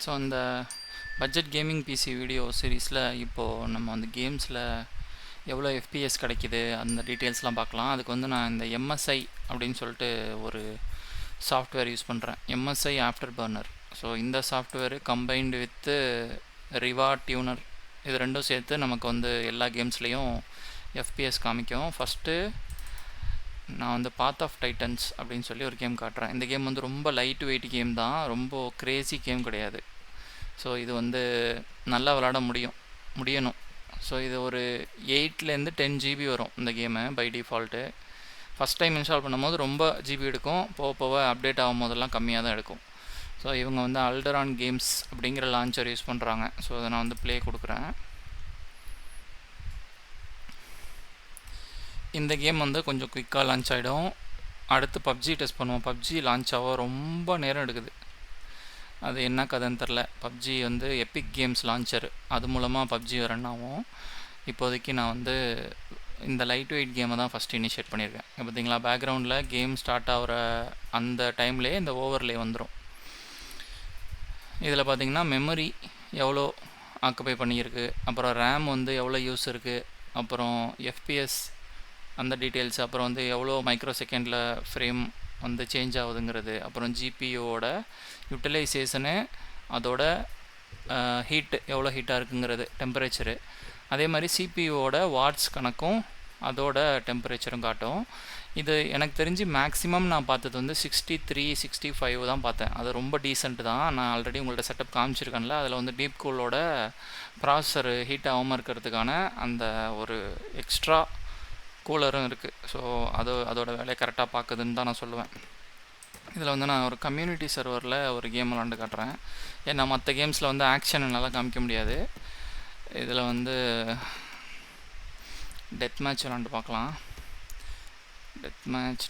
So அந்த budget gaming PC video சீரீஸில் இப்போது நம்ம வந்து கேம்ஸில் எவ்வளோ எஃபிஎஸ் கிடைக்கிது அந்த டீட்டெயில்ஸ்லாம் பார்க்கலாம். அதுக்கு வந்து நான் இந்த எம்எஸ்ஐ அப்படின்னு சொல்லிட்டு ஒரு சாஃப்ட்வேர் யூஸ் பண்ணுறேன். MSI after burner. ஸோ இந்த software combined with Riva tuner இது ரெண்டும் சேர்த்து நமக்கு வந்து எல்லா கேம்ஸ்லேயும் எஃபிஎஸ் காமிக்கும். ஃபஸ்ட்டு நான் வந்து பாத் ஆஃப் டைட்டன்ஸ் அப்படின்னு சொல்லி ஒரு கேம் காட்டுறேன். இந்த கேம் வந்து ரொம்ப லைட் வெயிட் கேம் தான், ரொம்ப கிரேசி கேம் கிடையாது. ஸோ இது வந்து நல்லா விளாட முடியணும். ஸோ இது ஒரு 8லேருந்து 10 GB வரும் இந்த game by default. First time install பண்ணும்போது ரொம்ப ஜிபி எடுக்கும், போக போக அப்டேட் ஆகும் போதெல்லாம் கம்மியாக தான் எடுக்கும். ஸோ இவங்க வந்து அல்டரான் கேம்ஸ் அப்படிங்கிற லான்ச்சர் யூஸ் பண்ணுறாங்க. ஸோ அதை நான் வந்து ப்ளே கொடுக்குறேன். இந்த கேம் வந்து கொஞ்சம் குயிக்காக லான்ச் ஆகிடும். அடுத்து பப்ஜி டெஸ்ட் பண்ணுவோம். பப்ஜி லான்ச் ஆக ரொம்ப நேரம் எடுக்குது. அது என்ன கதைன்னு தெரில. பப்ஜி வந்து எபிக் கேம்ஸ் லான்ச்சர், அது மூலமாக பப்ஜி ரன் ஆகும். இப்போதைக்கு நான் வந்து இந்த லைட் வெயிட் கேமை தான் ஃபஸ்ட்டு இனிஷியேட் பண்ணியிருக்கேன். பார்த்தீங்களா, பேக்ரவுண்டில் கேம் ஸ்டார்ட் ஆகிற அந்த டைம்லேயே இந்த ஓவர்லே வந்துடும். இதில் பார்த்திங்கன்னா மெமரி எவ்வளோ ஆக்குபை பண்ணியிருக்கு, அப்புறம் ரேம் வந்து எவ்வளோ யூஸ் இருக்குது, அப்புறம் எஃபிஎஸ் அந்த டீட்டெயில்ஸ், அப்புறம் வந்து எவ்வளோ மைக்ரோ செகண்டில் ஃப்ரேம் வந்து சேஞ்ச் ஆகுதுங்கிறது, அப்புறம் ஜிபியூவோட யூட்டிலைசேஷனு, அதோட ஹீட்டு எவ்வளோ ஹீட்டாக இருக்குங்கிறது, டெம்பரேச்சரு, அதே மாதிரி சிபியூவோட வாட்ஸ் கணக்கும் அதோட டெம்பரேச்சரும் காட்டும். இது எனக்கு தெரிஞ்சு மேக்ஸிமம் நான் பார்த்தது வந்து 63, 65 தான் பார்த்தேன். அது ரொம்ப டீசென்ட் தான். நான் ஆல்ரெடி உங்கள்ட்ட செட்டப் காமிச்சிருக்கேன்ல, அதில் வந்து டீப் கூலோட ப்ராசஸர் ஹீட் ஆகாமல் இருக்கிறதுக்கான அந்த ஒரு எக்ஸ்ட்ரா கூலரும் இருக்குது. ஸோ அதோட வேலையை கரெக்டாக பார்க்குதுன்னு தான் நான் சொல்லுவேன். இதில் வந்து நான் ஒரு கம்யூனிட்டி சர்வரில் ஒரு கேம் விளாண்டு காட்டுறேன். ஏன்னா மற்ற கேம்ஸில் வந்து ஆக்ஷன் என்னால் காமிக்க முடியாது. இதில் வந்து டெத் மேட்ச் விளாண்டு பார்க்கலாம். Death match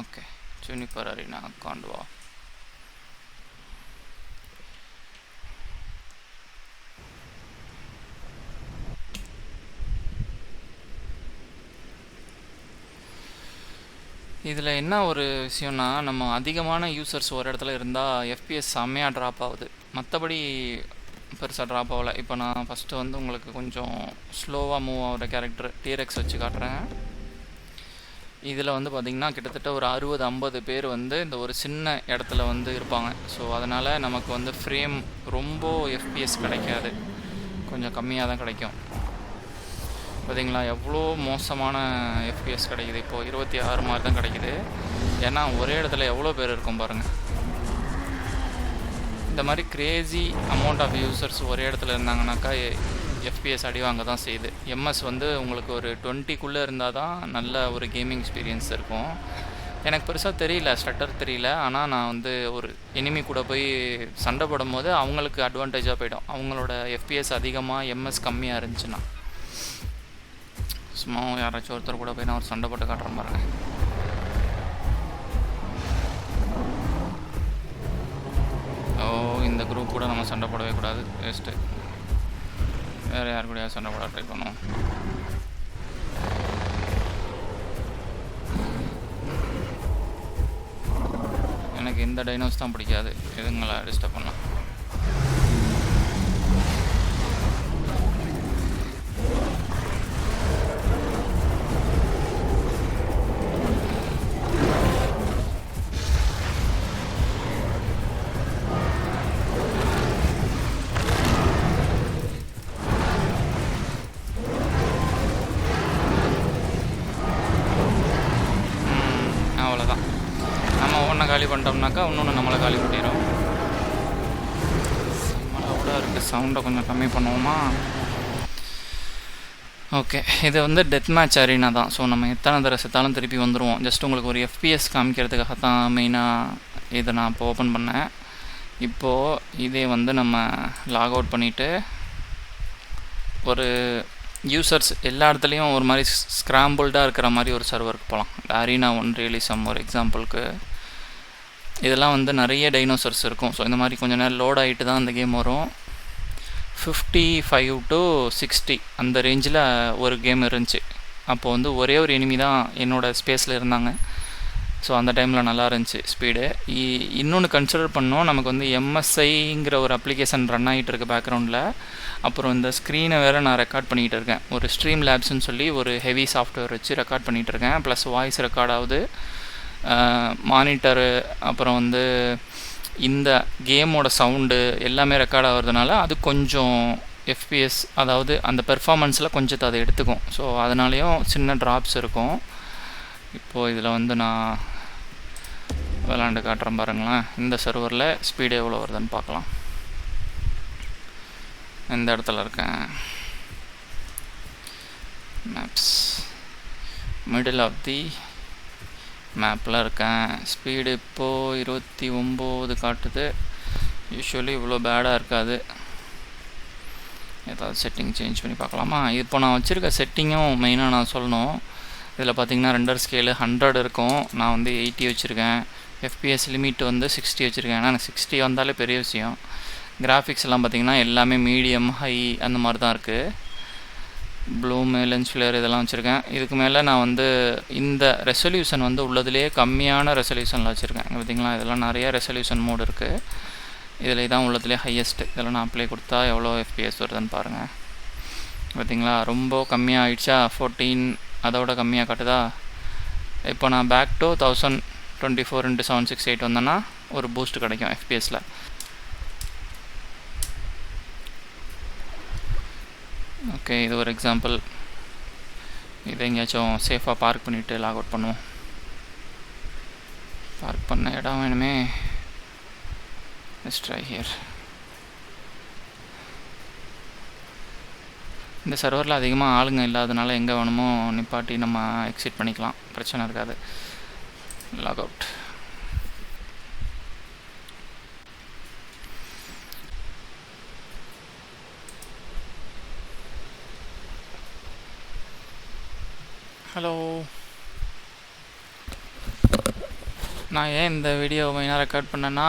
okay. Juniper Arena காண்டுவா. இதில் என்ன ஒரு விஷயம்னா, நம்ம அதிகமான யூசர்ஸ் ஒரு இடத்துல இருந்தால் எஃபிஎஸ் செம்மையாக ட்ராப் ஆகுது. மற்றபடி பெருசாக ட்ராப் ஆகலை. இப்போ நான் ஃபஸ்ட்டு வந்து உங்களுக்கு கொஞ்சம் ஸ்லோவாக மூவ் ஆகிற கேரக்டர் டீரெக்ஸ் வச்சு காட்டுறேன். இதில் வந்து பார்த்திங்கன்னா கிட்டத்தட்ட ஒரு 60-50 பேர் வந்து இந்த ஒரு சின்ன இடத்துல வந்து இருப்பாங்க. ஸோ அதனால் நமக்கு வந்து ஃப்ரேம் ரொம்ப எஃபிஎஸ் கிடைக்காது, கொஞ்சம் கம்மியாக தான் கிடைக்கும். பார்த்தீங்களா எவ்வளோ மோசமான எஃபிஎஸ் கிடைக்குது. இப்போது 26 மாதிரி தான் கிடைக்குது. ஏன்னா ஒரே இடத்துல எவ்வளோ பேர் இருக்கும் பாருங்கள். இந்த மாதிரி கிரேசி அமௌண்ட் ஆஃப் யூசர்ஸ் ஒரே இடத்துல இருந்தாங்கனாக்கா எஃபிஎஸ் அடிவாங்க தான் செய்யுது. எம்எஸ் வந்து உங்களுக்கு ஒரு 20க்குள்ளே இருந்தால் தான் நல்ல ஒரு கேமிங் எக்ஸ்பீரியன்ஸ் இருக்கும். எனக்கு பெருசாக தெரியல, ஸ்டட்டர் தெரியல. ஆனால் நான் வந்து ஒரு எனிமி கூட போய் சண்டை போடும் போது அவங்களுக்கு அட்வான்டேஜாக போயிடும். அவங்களோட எஃபிஎஸ் அதிகமாக எம்எஸ் கம்மியாக இருந்துச்சுன்னா. சும்மா யாராச்சும் ஒருத்தர் கூட போய் நான் ஒரு சண்டை போட்டு காட்டுறேன் பாருங்க. இந்த குரூப் கூட நம்ம சண்டை போடவே கூடாது, வேஸ்ட்டு. வேறு யார் கூட சண்டை போட ட்ரை பண்ணுவோம். எனக்கு இந்த டைனோஸ் தான் பிடிக்காது, எதுங்களா டிஸ்டர்ப் பண்ணலாம். அவ்வளோதான். நம்ம ஒன்றை காலி பண்ணிட்டோம்னாக்கா இன்னொன்று நம்மளை காலி பண்ணிடும். நம்மளோட இருக்குது. சவுண்டை கொஞ்சம் கம்மி பண்ணுவோமா? ஓகே. இது வந்து டெத் மேட்ச் அரீனா தான். ஸோ நம்ம எத்தனை தடவை செத்தாலும் திருப்பி வந்துடுவோம். ஜஸ்ட் உங்களுக்கு ஒரு எஃபிஎஸ் காமிக்கிறதுக்காக தான் மெயினாக இதை நான் இப்போ ஓப்பன் பண்ணேன். இப்போது இதே வந்து நம்ம லாக் அவுட் பண்ணிவிட்டு ஒரு யூசர்ஸ் எல்லா இடத்துலையும் ஒரு மாதிரி ஸ்க்ராம்பிள்டாக இருக்கிற மாதிரி ஒரு சர்வருக்கு போகலாம். அரீனா 1 ரியலிசம் ஒரு எக்ஸாம்பிளுக்கு. இதெல்லாம் வந்து நிறைய டைனோசர்ஸ் இருக்கும். ஸோ இந்த மாதிரி கொஞ்சம் நேரம் லோட் ஆகிட்டு தான் அந்த கேம் வரும். 55 to 60 அந்த ரேஞ்சில் ஒரு கேம் இருந்துச்சு. அப்போது வந்து ஒரே ஒரு எனிமி தான் என்னோடய ஸ்பேஸில் இருந்தாங்க. ஸோ அந்த டைமில் நல்லா இருந்துச்சு ஸ்பீடு. இன்னொன்று கன்சிடர் பண்ணோம், நமக்கு வந்து எம்எஸ்ஐங்கிற ஒரு அப்ளிகேஷன் ரன் ஆகிட்டு இருக்கு பேக்ரவுண்டில். அப்புறம் இந்த ஸ்க்ரீனை வேறு நான் ரெக்கார்ட் பண்ணிகிட்டு இருக்கேன். ஒரு ஸ்ட்ரீம் லேப்ஸ்ன்னு சொல்லி ஒரு ஹெவி சாஃப்ட்வேர் வச்சு ரெக்கார்ட் பண்ணிகிட்டு இருக்கேன். ப்ளஸ் வாய்ஸ் ரெக்கார்ட் ஆகுது, மானிட்டரு, அப்புறம் வந்து இந்த கேமோட சவுண்டு எல்லாமே ரெக்கார்ட் ஆகிறதுனால அது கொஞ்சம் எஃபிஎஸ், அதாவது அந்த பெர்ஃபார்மன்ஸில் கொஞ்சத்தை அதை எடுத்துக்கும். ஸோ அதனாலேயும் சின்ன ட்ராப்ஸ் இருக்கும். இப்போது இதில் வந்து நான் விளாண்டு காட்டுறேன் பாருங்களேன். இந்த சர்வரில் ஸ்பீடு எவ்வளோ வருதுன்னு பார்க்கலாம். இந்த இடத்துல இருக்கேன், மேப்ஸ் மிடில் ஆஃப் தி மேப்பில் இருக்கேன். ஸ்பீடு இப்போது 29 காட்டுது. யூஸ்வலி இவ்வளோ பேடாக இருக்காது. ஏதாவது செட்டிங் சேஞ்ச் பண்ணி பார்க்கலாமா? இப்போ நான் வச்சுருக்க செட்டிங்கும் மெயினாக நான் சொல்லணும். இதில் பார்த்திங்கன்னா ரெண்டர் ஸ்கேலு 100 இருக்கும். நான் வந்து 80 வச்சுருக்கேன். எஃபிஎஸ் லிமிட் வந்து 60 வச்சுருக்கேன். ஏன்னா எனக்கு 60 வந்தாலே பெரிய விஷயம். கிராஃபிக்ஸ் எல்லாம் பார்த்திங்கன்னா எல்லாமே மீடியம், ஹை அந்த மாதிரி தான் இருக்குது. ப்ளூமு, லென்ஸ் ஃப்ளேர் இதெல்லாம் வச்சுருக்கேன். இதுக்கு மேலே நான் வந்து இந்த ரெசல்யூஷன் வந்து உள்ளதுலேயே கம்மியான ரெசல்யூஷனில் வச்சுருக்கேன். பார்த்திங்களா, இதெல்லாம் நிறையா ரெசல்யூஷன் மோடு இருக்குது. இதில் இதான் உள்ளதுலேயே ஹையஸ்ட்டு. இதெல்லாம் நான் அப்ளை கொடுத்தா எவ்வளோ எஃபிஎஸ் வருதுன்னு பாருங்கள். பார்த்திங்களா, ரொம்ப கம்மியாக ஆகிடுச்சா, 14 அதோட கம்மியாக காட்டுதா. இப்போ நான் பேக் டு 1024x768 வந்தேன்னா ஒரு பூஸ்ட் கிடைக்கும் எஃபிஎஸில். ஓகே, இது ஒரு எக்ஸாம்பிள். இதை எங்கேயாச்சும் சேஃபாக பார்க் பண்ணிவிட்டு லாக் அவுட் பண்ணுவோம். பார்க் பண்ண இடம் வேணுமே. Let's try here. இந்த சர்வரில் அதிகமாக ஆளுங்க இல்லாதனால எங்கே வேணுமோ நிப்பாட்டி நம்ம எக்ஸிட் பண்ணிக்கலாம், பிரச்சனை இருக்காது. Log out. ஹலோ, நான் ஏன் இந்த வீடியோ மெயினாக ரெக்கார்ட் பண்ணேன்னா,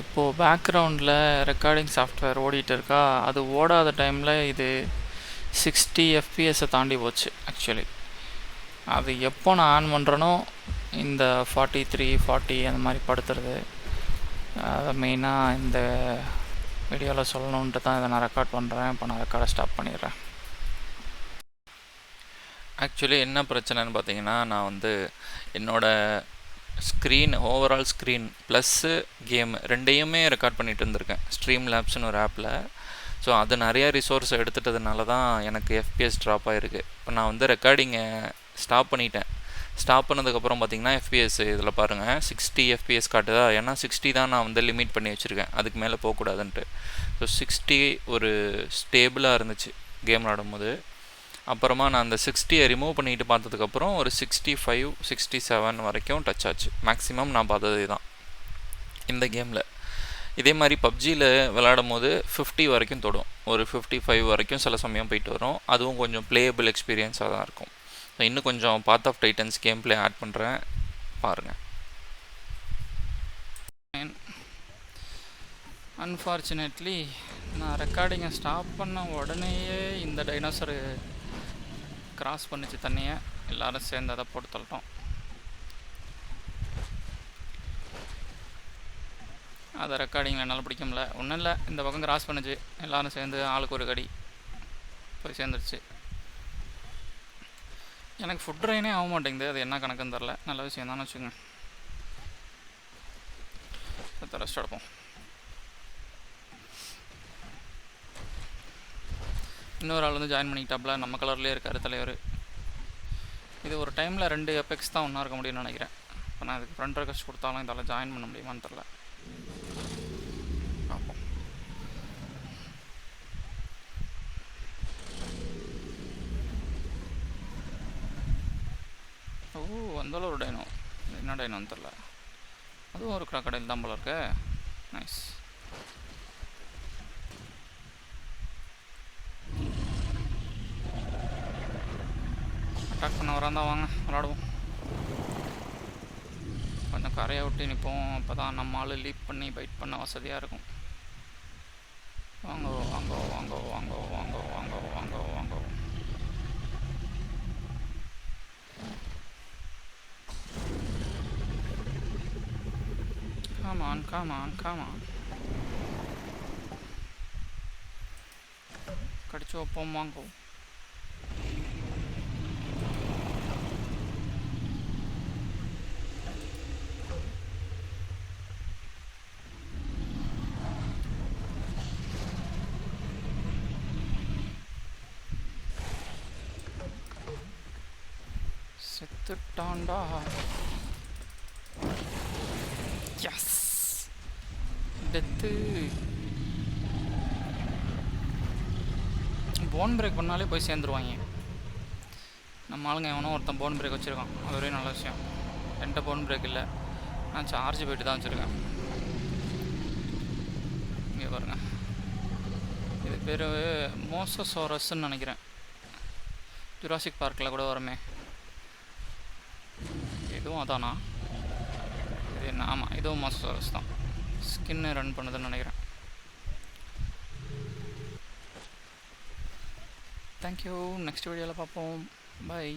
இப்போது பேக்ரவுண்டில் ரெக்கார்டிங் சாஃப்ட்வேர் ஓடிட்டு இருக்கா. அது ஓடாத டைமில் இது 60 எஃபிஎஸை தாண்டி போச்சு. ஆக்சுவலி அது எப்போ நான் ஆன் பண்ணுறேனோ இந்த 43, 40 அந்த மாதிரி படுத்துறது. அதை மெயினாக இந்த வீடியோவில் சொல்லணுன்ட்டு தான் இதை நான் ரெக்கார்ட் பண்ணுறேன். இப்போ நான் ரெக்கார்டை ஸ்டாப் பண்ணிடுறேன். ஆக்சுவலி என்ன பிரச்சனைன்னு பார்த்தீங்கன்னா, நான் வந்து என்னோடய screen, overall screen plus game ரெண்டையுமே ரெக்கார்ட் பண்ணிகிட்டு இருந்திருக்கேன் ஸ்ட்ரீம் லேப்ஸ்னு ஒரு ஆப்பில். ஸோ அது நிறையா ரிசோர்ஸை எடுத்துட்டதுனால தான் எனக்கு எஃபிஎஸ் ட்ராப் ஆகிருக்கு. இப்போ நான் வந்து ரெக்கார்டிங்கை ஸ்டாப் பண்ணிட்டேன். ஸ்டாப் பண்ணதுக்கப்புறம் பார்த்திங்கன்னா எஃபிஎஸ் இதில் பாருங்கள் 60 எஃபிஎஸ் காட்டுதா. ஏன்னா 60 தான் நான் வந்து லிமிட் பண்ணி வச்சுருக்கேன், அதுக்கு மேலே போகக்கூடாதுன்ட்டு. ஸோ 60 ஒரு ஸ்டேபிளாக இருந்துச்சு கேம் விளாடும்போது. அப்புறமா நான் அந்த 60 ரிமூவ் பண்ணிட்டு பார்த்ததுக்கப்புறம் ஒரு 65, 67 வரைக்கும் டச் ஆச்சு. மேக்ஸிமம் நான் பார்த்தது தான் இந்த கேமில். இதே மாதிரி பப்ஜியில் விளையாடும் போது 50 வரைக்கும் தொடும், ஒரு 55 வரைக்கும் சில சமயம் போயிட்டு வரும். அதுவும் கொஞ்சம் பிளேயபிள் எக்ஸ்பீரியன்ஸாக தான் இருக்கும். இன்னும் கொஞ்சம் Path of Titans game play add பண்ணுறேன், பாருங்கள். அன்ஃபார்ச்சுனேட்லி நான் ரெக்கார்டிங்கை ஸ்டாப் பண்ண உடனேயே இந்த டைனோசர் கிராஸ் பண்ணிச்சு தண்ணியை. எல்லோரும் சேர்ந்து அதை போட்டு தள்ளிட்டோம். அதை ரெக்கார்டிங்கில் என்னால் பிடிக்க முடியல. ஒன்றும் இல்லை, இந்த பக்கம் கிராஸ் பண்ணிச்சு, எல்லோரும் சேர்ந்து ஆளுக்கு ஒரு கடி போய் சேர்ந்துருச்சு. எனக்கு ஃபுட் ட்ரெயினே ஆக மாட்டேங்குது, அது என்ன கணக்குன்னு தெரில. நல்ல விஷயம் தானே வச்சுக்கோங்க. ரெஸ்ட் எடுப்போம். இன்னொரு ஆள் வந்து ஜாயின் பண்ணிக்கிட்டாப்புல, நம்ம கலர்லேயே இருக்கார் தலைவர். இது ஒரு டைமில் 2 எபெக்ஸ் தான் ஒன்றா இருக்க முடியும்னு நினைக்கிறேன். இப்போ நான் இதுக்கு ஃப்ரெண்ட் ரெக்வெஸ்ட் கொடுத்தாலும் இதால் ஜாயின் பண்ண முடியுமான்னு தெரில. பார்ப்போம். ஓ, அந்தளவு ஒரு டைனோ. என்ன டைனோன்னு தெரில. அதுவும் ஒரு கிராக்கடைல் தான் போல இருக்கு. நைஸ். அட்டாக் பண்ண வராந்தா, வாங்க விளாடுவோம். கொஞ்சம் கரையை விட்டு நிற்போம், அப்போ தான் நம்ம ஆள் லீப் பண்ணி பைட் பண்ண வசதியாக இருக்கும். வாங்கோ வாங்கோ வாங்கோ வாங்கோ வாங்கோ வாங்கோ வாங்கோ வாங்கோ. காமான் கடிச்சு வைப்போம் வாங்கோ. செத்துட்டான்டா. Yes death. போன் பிரேக் பண்ணாலே போய் சேர்ந்துருவாங்க. நம்ம ஆளுங்க எவனோ ஒருத்தன் போன் பிரேக் வச்சுருக்கான், அது ஒரே நல்ல விஷயம். என்கிட்ட போன் பிரேக் இல்லை, நான் சார்ஜ் போய்ட்டு தான் வச்சுருக்கேன். இங்கே பாருங்க, இது பேர் மோசசோரஸ்ன்னு நினைக்கிறேன். ஜுராசிக் பார்க்கில் கூட வரமே, இதுவும் அதானா? இது என்ன? ஆமாம், இதுவும் மோசசோரஸ் தான். ஸ்கின்னு ரன் பண்ணுதுன்னு நினைக்கிறேன். தேங்க்யூ. நெக்ஸ்ட் வீடியோவில் பார்ப்போம். பாய்.